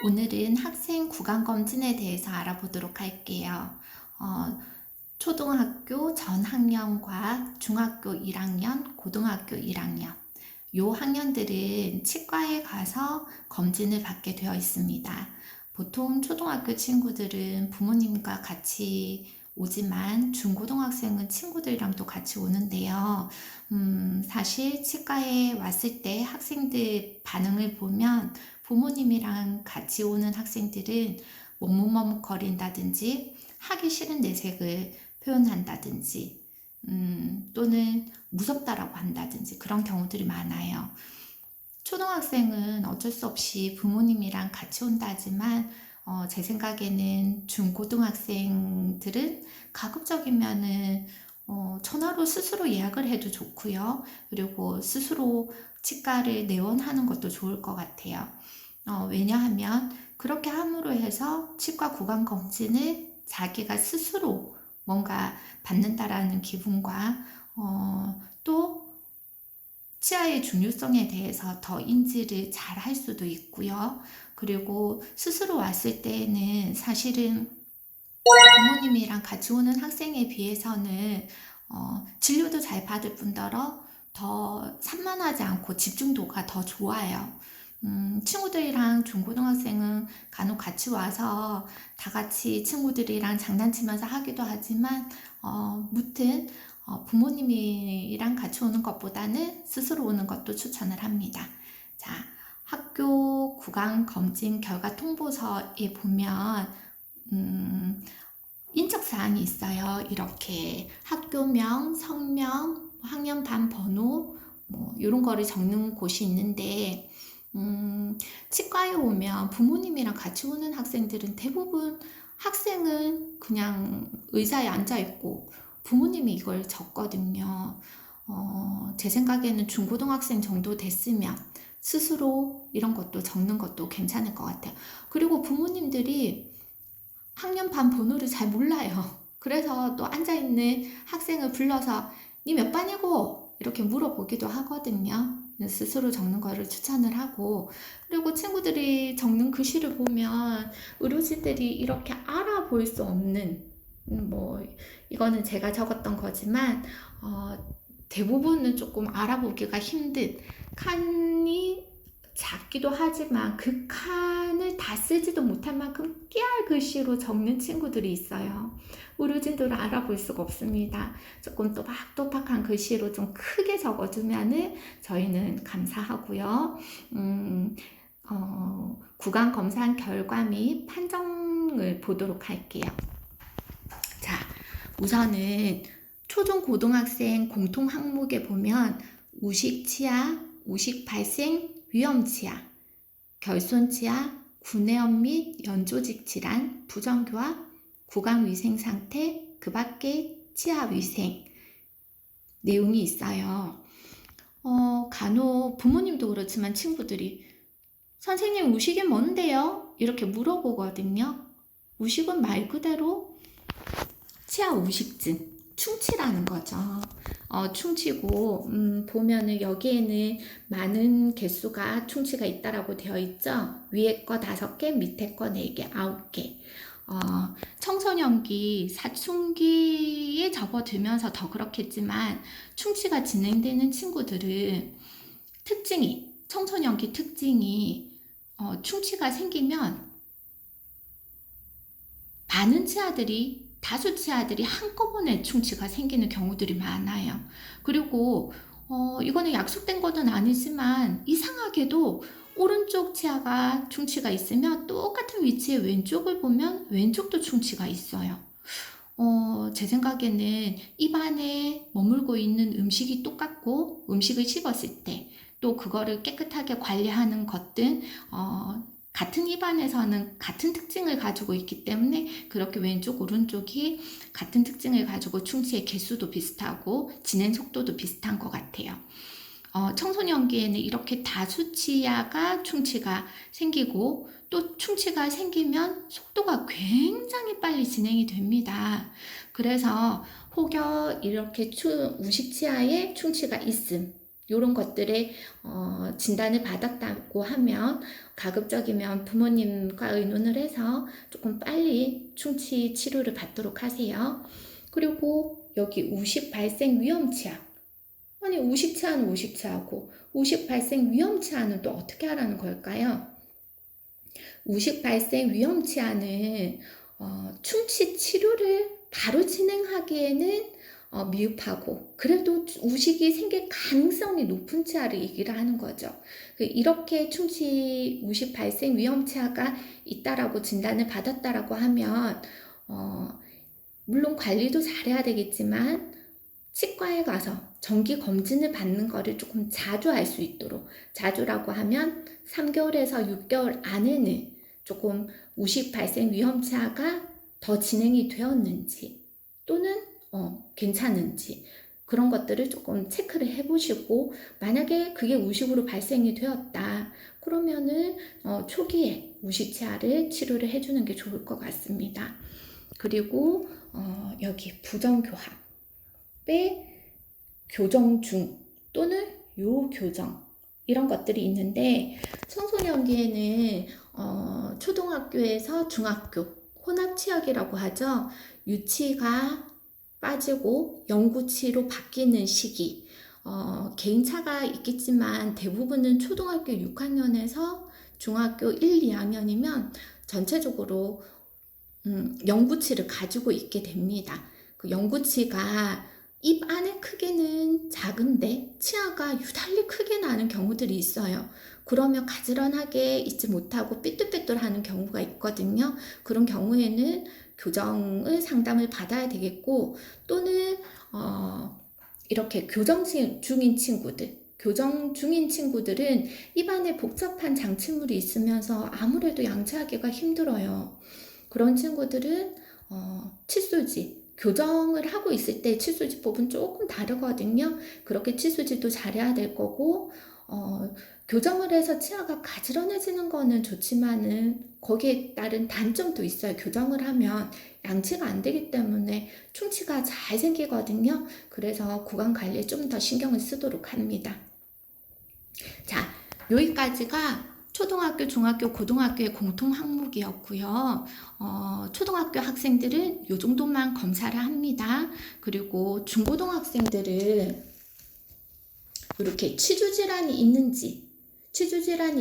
오늘은 학생 구강검진에 대해서 알아보도록 할게요. 초등학교 전 학년과 중학교 1학년, 고등학교 1학년, 요 학년들은 치과에 가서 검진을 받게 되어 있습니다. 보통 초등학교 친구들은 부모님과 같이 오지만 중고등학생은 친구들이랑 또 같이 오는데요. 사실 치과에 왔을 때 학생들 반응을 보면 부모님이랑 같이 오는 학생들은 머뭇머뭇거린다든지 하기 싫은 내색을 표현한다든지 또는 무섭다라고 한다든지 그런 경우들이 많아요. 초등학생은 어쩔 수 없이 부모님이랑 같이 온다 하지만 제 생각에는 중고등학생들은 가급적이면은 전화로 스스로 예약을 해도 좋고요. 그리고 스스로 치과를 내원하는 것도 좋을 것 같아요. 왜냐하면 그렇게 함으로 해서 치과 구강 검진을 자기가 스스로 뭔가 받는다라는 기분과 또 치아의 중요성에 대해서 더 인지를 잘 할 수도 있고요. 그리고 스스로 왔을 때에는 사실은 부모님이랑 같이 오는 학생에 비해서는 진료도 잘 받을 뿐더러 더 산만하지 않고 집중도가 더 좋아요. 친구들이랑 중고등학생은 간혹 같이 와서 다 같이 친구들이랑 장난치면서 하기도 하지만 무튼 부모님이랑 같이 오는 것보다는 스스로 오는 것도 추천을 합니다. 자, 학교 구강 검진 결과 통보서에 보면 인적사항이 있어요. 이렇게 학교명, 성명, 학년반 번호 뭐 이런 거를 적는 곳이 있는데 치과에 오면 부모님이랑 같이 오는 학생들은 대부분 학생은 그냥 의자에 앉아 있고 부모님이 이걸 적거든요. 제 생각에는 중고등학생 정도 됐으면 스스로 이런 것도 적는 것도 괜찮을 것 같아요. 그리고 부모님들이 학년 반 번호를 잘 몰라요. 그래서 또 앉아있는 학생을 불러서 니 몇 반이고? 이렇게 물어보기도 하거든요. 스스로 적는 거를 추천을 하고, 그리고 친구들이 적는 글씨를 보면 의료진들이 이렇게 알아볼 수 없는, 이거는 제가 적었던 거지만 대부분은 조금 알아보기가 힘든 칸이 작기도 하지만 그 칸을 다 쓰지도 못할 만큼 깨알 글씨로 적는 친구들이 있어요. 의료진들을 알아볼 수가 없습니다. 조금 또박또박한 글씨로 좀 크게 적어주면은 저희는 감사하고요. 구강 검사 결과 및 판정을 보도록 할게요. 자, 우선은 초중 고등학생 공통 항목에 보면 우식치아, 우식 발생 위험치아, 결손치아, 구내염 및 연조직 질환, 부정교합, 구강위생 상태, 그 밖에 치아위생 내용이 있어요. 간혹 부모님도 그렇지만 친구들이 선생님 우식이 뭔데요? 이렇게 물어보거든요. 우식은 말 그대로 치아 우식증, 충치라는 거죠. 충치고 보면은 여기에는 많은 개수가 충치가 있다라고 되어 있죠. 위에 거 5개, 밑에 거 4개, 9개. 청소년기, 사춘기에 접어들면서 더 그렇겠지만 충치가 진행되는 친구들은 청소년기 특징이 충치가 생기면 많은 다수 치아들이 한꺼번에 충치가 생기는 경우들이 많아요. 그리고 이거는 약속된 것은 아니지만 이상하게도 오른쪽 치아가 충치가 있으면 똑같은 위치에 왼쪽을 보면 왼쪽도 충치가 있어요. 제 생각에는 입안에 머물고 있는 음식이 똑같고 음식을 씹었을 때 또 그거를 깨끗하게 관리하는 것들 같은 입안에서는 같은 특징을 가지고 있기 때문에 그렇게 왼쪽 오른쪽이 같은 특징을 가지고 충치의 개수도 비슷하고 진행 속도도 비슷한 것 같아요. 청소년기에는 이렇게 다수치아가 충치가 생기고 또 충치가 생기면 속도가 굉장히 빨리 진행이 됩니다. 그래서 혹여 이렇게 우식치아에 충치가 있음, 이런 것들에 진단을 받았다고 하면 가급적이면 부모님과 의논을 해서 조금 빨리 충치 치료를 받도록 하세요. 그리고 여기 우식 발생 위험치아. 아니 우식치아는 우식치아고 우식 발생 위험치아는 또 어떻게 하라는 걸까요? 우식 발생 위험치아는 충치 치료를 바로 진행하기에는 미흡하고 그래도 우식이 생길 가능성이 높은 치아를 얘기를 하는 거죠. 이렇게 충치 우식 발생 위험치아가 있다라고 진단을 받았다라고 하면 물론 관리도 잘해야 되겠지만 치과에 가서 정기 검진을 받는 거를 조금 자주 할 수 있도록, 자주라고 하면 3개월에서 6개월 안에는 조금 우식 발생 위험치아가 더 진행이 되었는지 또는 괜찮은지 그런 것들을 조금 체크를 해보시고, 만약에 그게 우식으로 발생이 되었다 그러면은 초기에 우식치아를 치료를 해주는 게 좋을 것 같습니다. 그리고 여기 부정교합의 교정 중 또는 요교정 이런 것들이 있는데, 청소년기에는 초등학교에서 중학교 혼합치역이라고 하죠. 유치가 빠지고 영구치로 바뀌는 시기, 개인차가 있겠지만 대부분은 초등학교 6학년에서 중학교 1, 2학년이면 전체적으로 영구치를 가지고 있게 됩니다. 그 영구치가 입 안의 크기는 작은데 치아가 유달리 크게 나는 경우들이 있어요. 그러면 가지런하게 있지 못하고 삐뚤빼뚤하는 경우가 있거든요. 그런 경우에는 교정을 상담을 받아야 되겠고, 또는 이렇게 교정 중인 친구들은 입안에 복잡한 장치물이 있으면서 아무래도 양치하기가 힘들어요. 그런 친구들은 칫솔질, 교정을 하고 있을 때 칫솔질법은 조금 다르거든요. 그렇게 칫솔질도 잘해야 될 거고, 교정을 해서 치아가 가지런해지는 거는 좋지만은 거기에 따른 단점도 있어요. 교정을 하면 양치가 안 되기 때문에 충치가 잘 생기거든요. 그래서 구강 관리에 좀 더 신경을 쓰도록 합니다. 자, 여기까지가 초등학교, 중학교, 고등학교의 공통 항목이었고요. 초등학교 학생들은 이 정도만 검사를 합니다. 그리고 중고등학생들은 이렇게 치주질환이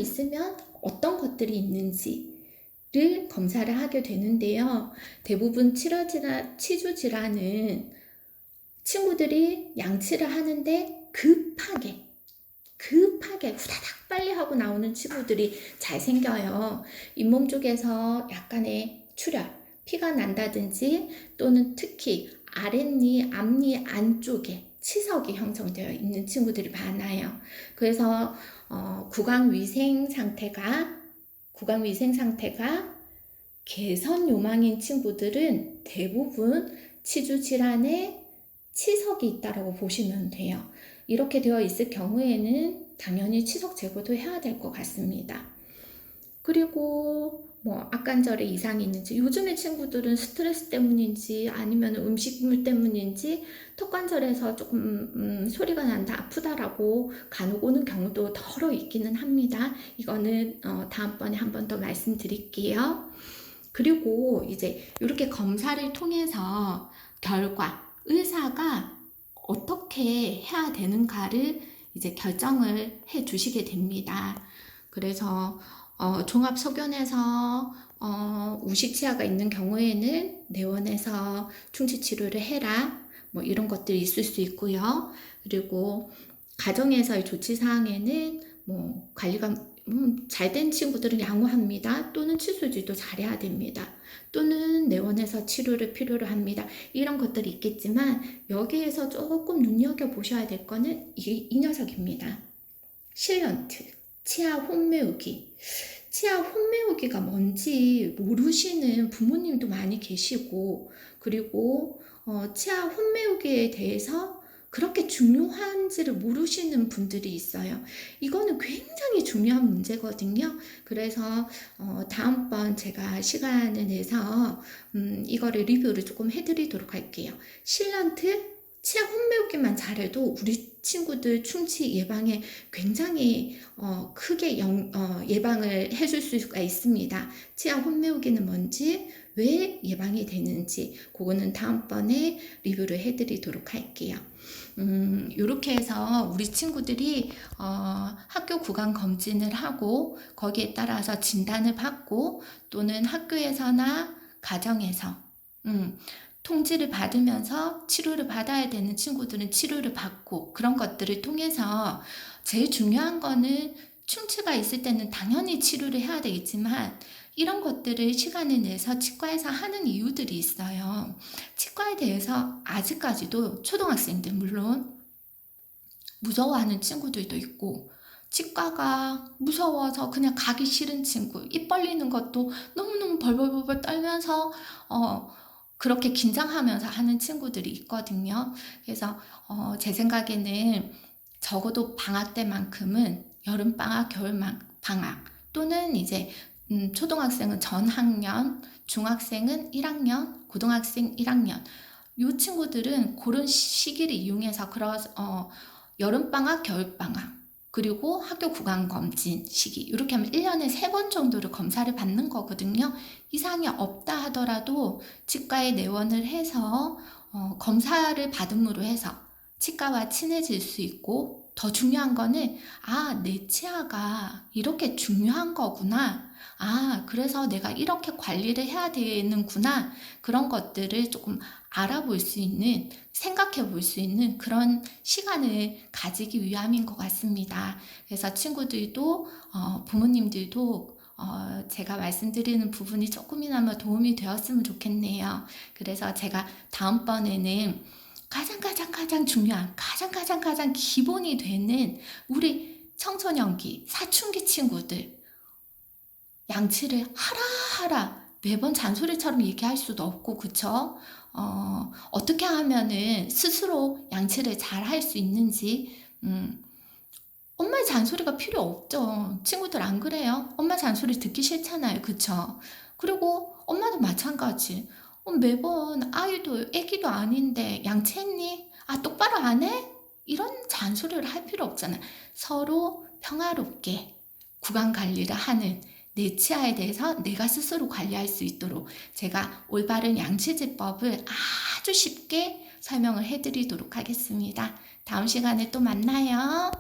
있으면 어떤 것들이 있는지를 검사를 하게 되는데요. 대부분 치주질환은 친구들이 양치를 하는데 급하게 후다닥 빨리 하고 나오는 친구들이 잘 생겨요. 잇몸 쪽에서 약간의 출혈, 피가 난다든지, 또는 특히 아랫니, 앞니 안쪽에 치석이 형성되어 있는 친구들이 많아요. 그래서 구강 위생 상태가 개선 요망인 친구들은 대부분 치주 질환에 치석이 있다고 보시면 돼요. 이렇게 되어 있을 경우에는 당연히 치석 제거도 해야 될 것 같습니다. 그리고 악관절에 이상이 있는지, 요즘의 친구들은 스트레스 때문인지 아니면 음식물 때문인지 턱관절에서 조금 소리가 난다, 아프다라고 간혹 오는 경우도 덜어 있기는 합니다. 이거는 다음번에 한 번 더 말씀드릴게요. 그리고 이제 이렇게 검사를 통해서 결과, 의사가 어떻게 해야 되는가를 이제 결정을 해 주시게 됩니다. 그래서 종합소견에서 우식치아가 있는 경우에는 내원해서 충치치료를 해라, 이런 것들이 있을 수 있고요. 그리고 가정에서의 조치사항에는 관리가 잘된 친구들은 양호합니다. 또는 칫솔질도 잘해야 됩니다. 또는 내원해서 치료를 필요로 합니다. 이런 것들이 있겠지만 여기에서 조금 눈여겨보셔야 될 거는 이 녀석입니다. 실런트, 치아 혼매우기. 치아 혼매우기가 뭔지 모르시는 부모님도 많이 계시고, 그리고 치아 혼매우기에 대해서 그렇게 중요한지를 모르시는 분들이 있어요. 이거는 굉장히 중요한 문제거든요. 그래서 다음번 제가 시간을 내서 이거를 리뷰를 조금 해드리도록 할게요. 실런트 치아 홈메오기만 잘해도 우리 친구들 충치 예방에 굉장히 크게 예방을 해줄 수가 있습니다. 치아 홈메오기는 뭔지, 왜 예방이 되는지 그거는 다음번에 리뷰를 해드리도록 할게요. 요렇게 해서 우리 친구들이 학교 구강 검진을 하고 거기에 따라서 진단을 받고 또는 학교에서나 가정에서 통지를 받으면서 치료를 받아야 되는 친구들은 치료를 받고, 그런 것들을 통해서 제일 중요한 거는 충치가 있을 때는 당연히 치료를 해야 되겠지만 이런 것들을 시간을 내서 치과에서 하는 이유들이 있어요. 치과에 대해서 아직까지도 초등학생들 물론 무서워하는 친구들도 있고, 치과가 무서워서 그냥 가기 싫은 친구, 입 벌리는 것도 너무너무 벌벌벌 떨면서 그렇게 긴장하면서 하는 친구들이 있거든요. 그래서 제 생각에는 적어도 방학 때만큼은 여름방학, 겨울방학 또는 이제 초등학생은 전학년, 중학생은 1학년, 고등학생 1학년, 이 친구들은 그런 시기를 이용해서 여름방학, 겨울방학 그리고 학교 구강검진 시기 이렇게 하면 1년에 3번 정도를 검사를 받는 거거든요. 이상이 없다 하더라도 치과에 내원을 해서 검사를 받음으로 해서 치과와 친해질 수 있고, 더 중요한 거는 내 치아가 이렇게 중요한 거구나, 그래서 내가 이렇게 관리를 해야 되는구나, 그런 것들을 조금 알아볼 수 있는, 생각해 볼 수 있는 그런 시간을 가지기 위함인 것 같습니다. 그래서 친구들도 부모님들도 제가 말씀드리는 부분이 조금이나마 도움이 되었으면 좋겠네요. 그래서 제가 다음번에는 가장 중요한, 가장 기본이 되는 우리 청소년기, 사춘기 친구들 양치를 하라 매번 잔소리처럼 얘기할 수도 없고, 그쵸? 어떻게 하면은 스스로 양치를 잘 할 수 있는지, 엄마의 잔소리가 필요 없죠. 친구들 안 그래요? 엄마 잔소리 듣기 싫잖아요. 그쵸? 그리고 엄마도 마찬가지. 매번 애기도 아닌데 양치했니? 똑바로 안 해? 이런 잔소리를 할 필요 없잖아요. 서로 평화롭게 구강 관리를 하는, 내 치아에 대해서 내가 스스로 관리할 수 있도록 제가 올바른 양치지법을 아주 쉽게 설명을 해드리도록 하겠습니다. 다음 시간에 또 만나요.